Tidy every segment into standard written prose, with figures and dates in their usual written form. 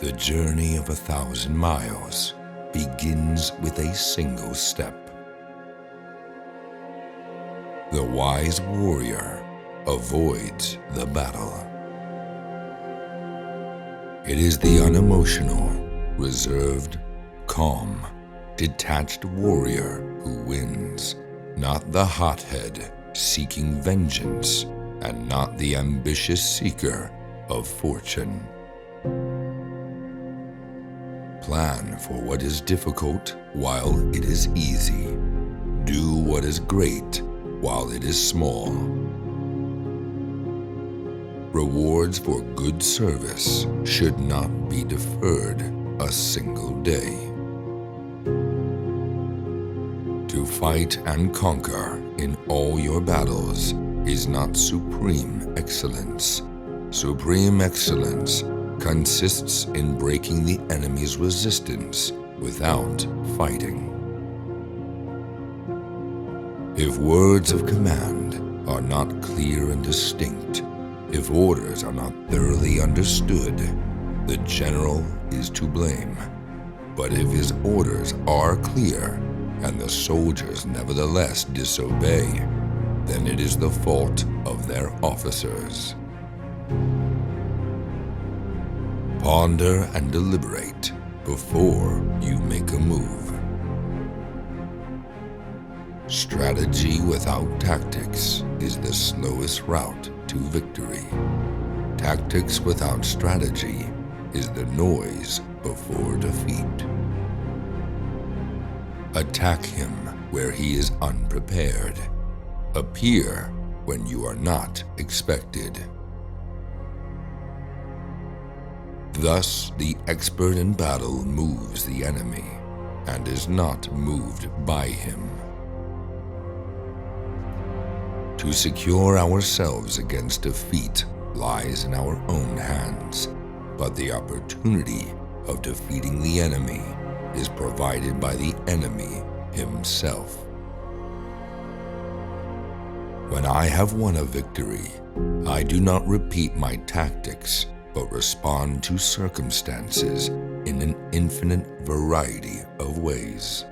The journey of 1,000 miles begins with a single step. The wise warrior avoids the battle. It is the unemotional, reserved, calm, detached warrior who wins, not the hothead seeking vengeance, and not the ambitious seeker of fortune. Plan for what is difficult while it is easy. Do what is great while it is small. Rewards for good service should not be deferred a single day. To fight and conquer in all your battles is not supreme excellence. Supreme excellence consists in breaking the enemy's resistance without fighting. If words of command are not clear and distinct, if orders are not thoroughly understood, the general is to blame. But if his orders are clear and the soldiers nevertheless disobey, then it is the fault of their officers. Ponder and deliberate before you make a move. Strategy without tactics is the slowest route to victory. Tactics without strategy is the noise before defeat. Attack him where he is unprepared. Appear when you are not expected. Thus, the expert in battle moves the enemy and is not moved by him. To secure ourselves against defeat lies in our own hands, but the opportunity of defeating the enemy is provided by the enemy himself. When I have won a victory, I do not repeat my tactics, but respond to circumstances in an infinite variety of ways.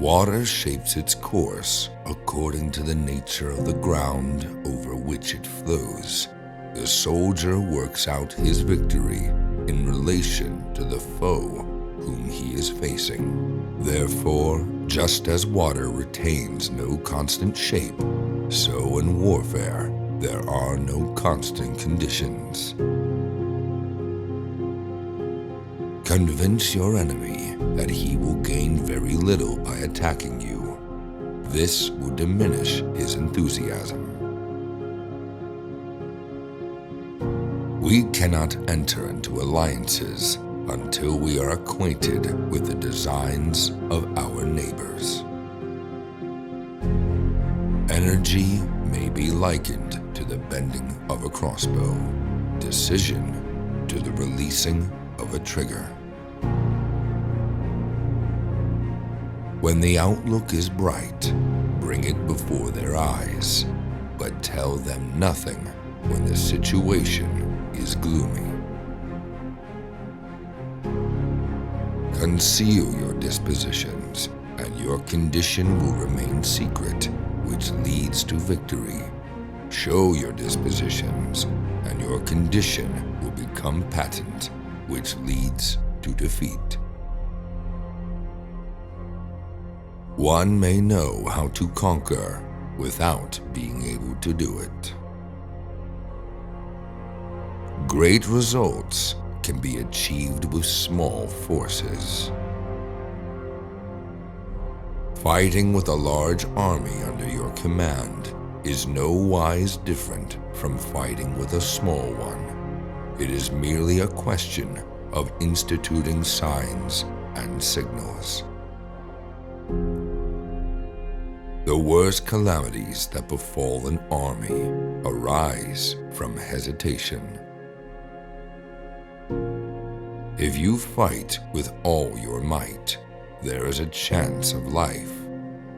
Water shapes its course according to the nature of the ground over which it flows. The soldier works out his victory in relation to the foe whom he is facing. Therefore, just as water retains no constant shape, so in warfare there are no constant conditions. Convince your enemy that he will gain very little by attacking you. This will diminish his enthusiasm. We cannot enter into alliances until we are acquainted with the designs of our neighbors. Energy may be likened to the bending of a crossbow, decision to the releasing of a trigger. When the outlook is bright, bring it before their eyes, but tell them nothing when the situation is gloomy. Conceal your dispositions, and your condition will remain secret, which leads to victory. Show your dispositions, and your condition will become patent, which leads to defeat. One may know how to conquer without being able to do it. Great results can be achieved with small forces. Fighting with a large army under your command is no wise different from fighting with a small one. It is merely a question of instituting signs and signals. The worst calamities that befall an army arise from hesitation. If you fight with all your might, there is a chance of life,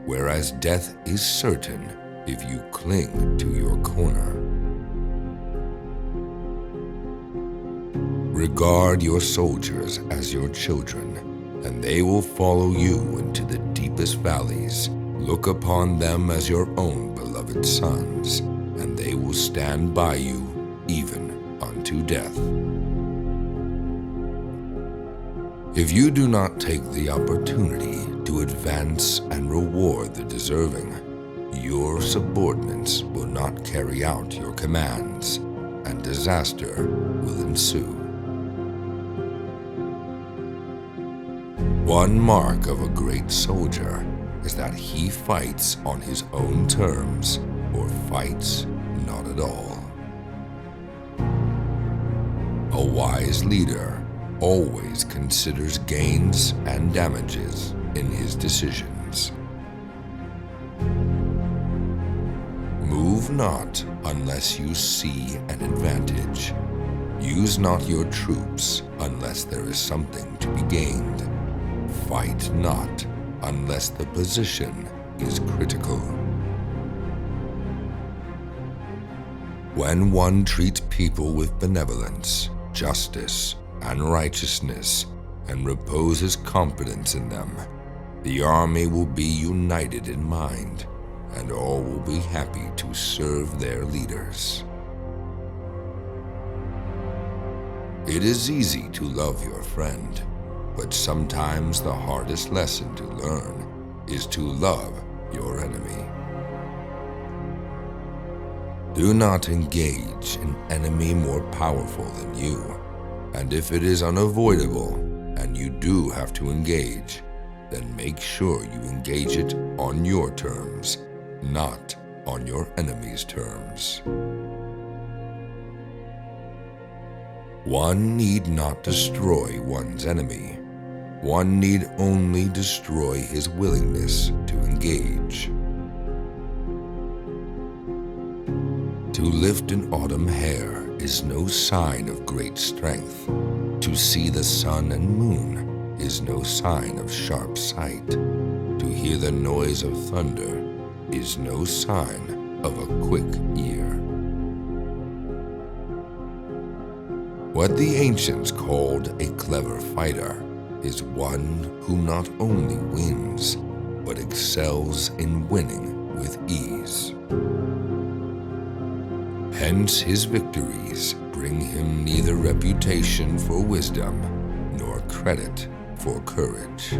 whereas death is certain if you cling to your corner. Regard your soldiers as your children, and they will follow you into the deepest valleys. Look upon them as your own beloved sons, and they will stand by you even unto death. If you do not take the opportunity to advance and reward the deserving, your subordinates will not carry out your commands, and disaster will ensue. One mark of a great soldier is that he fights on his own terms or fights not at all. A wise leader always considers gains and damages in his decisions. Move not unless you see an advantage. Use not your troops unless there is something to be gained. Fight not unless the position is critical. When one treats people with benevolence, justice, and righteousness, and reposes confidence in them, the army will be united in mind, and all will be happy to serve their leaders. It is easy to love your friend, but sometimes the hardest lesson to learn is to love your enemy. Do not engage an enemy more powerful than you, and if it is unavoidable and you do have to engage, then make sure you engage it on your terms, not on your enemy's terms. One need not destroy one's enemy. One need only destroy his willingness to engage. To lift an autumn hair is no sign of great strength. To see the sun and moon is no sign of sharp sight. To hear the noise of thunder is no sign of a quick ear. What the ancients called a clever fighter is one who not only wins, but excels in winning with ease. Hence his victories bring him neither reputation for wisdom nor credit for courage.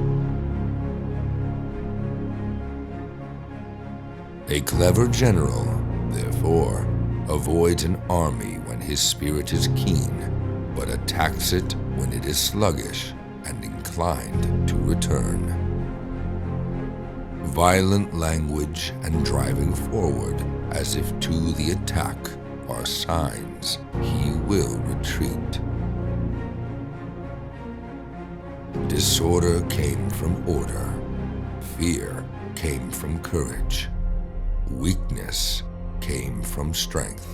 A clever general, therefore, avoids an army when his spirit is keen, but attacks it when it is sluggish and inclined to return. Violent language and driving forward as if to the attack are signs he will retreat. Disorder came from order. Fear came from courage. Weakness came from strength.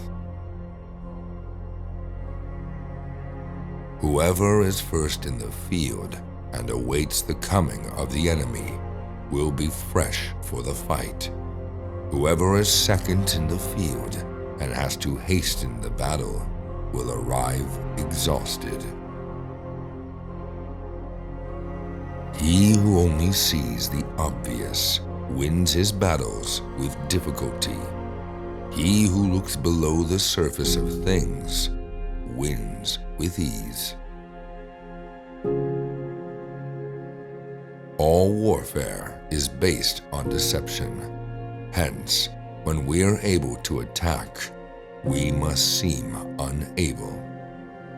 Whoever is first in the field and awaits the coming of the enemy will be fresh for the fight. Whoever is second in the field and has to hasten the battle will arrive exhausted. He who only sees the obvious wins his battles with difficulty. He who looks below the surface of things wins with ease. All warfare is based on deception. Hence, when we are able to attack, we must seem unable.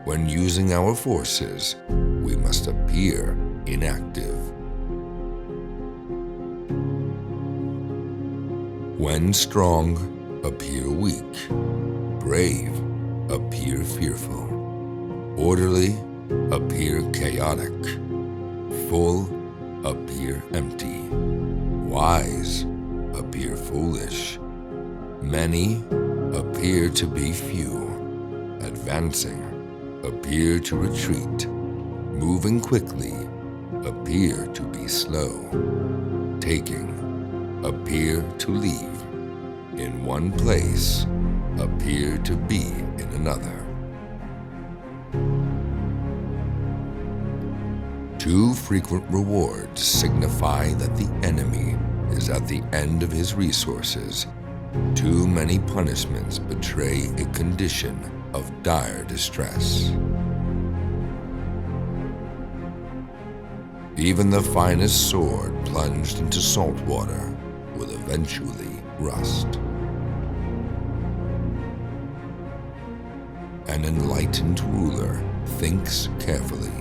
When using our forces, we must appear inactive. When strong, appear weak. Brave, appear fearful. Orderly, appear chaotic. Full, appear empty. Wise, appear foolish. Many, appear to be few. Advancing, appear to retreat. Moving quickly, appear to be slow. Taking, appear to leave. In one place, appear to be in another. Too frequent rewards signify that the enemy is at the end of his resources. Too many punishments betray a condition of dire distress. Even the finest sword plunged into salt water will eventually rust. An enlightened ruler thinks carefully.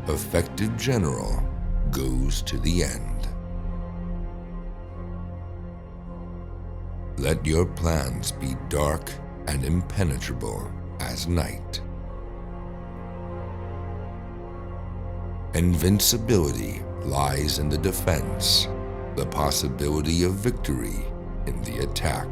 Effective general goes to the end. Let your plans be dark and impenetrable as night. Invincibility lies in the defense, the possibility of victory in the attack.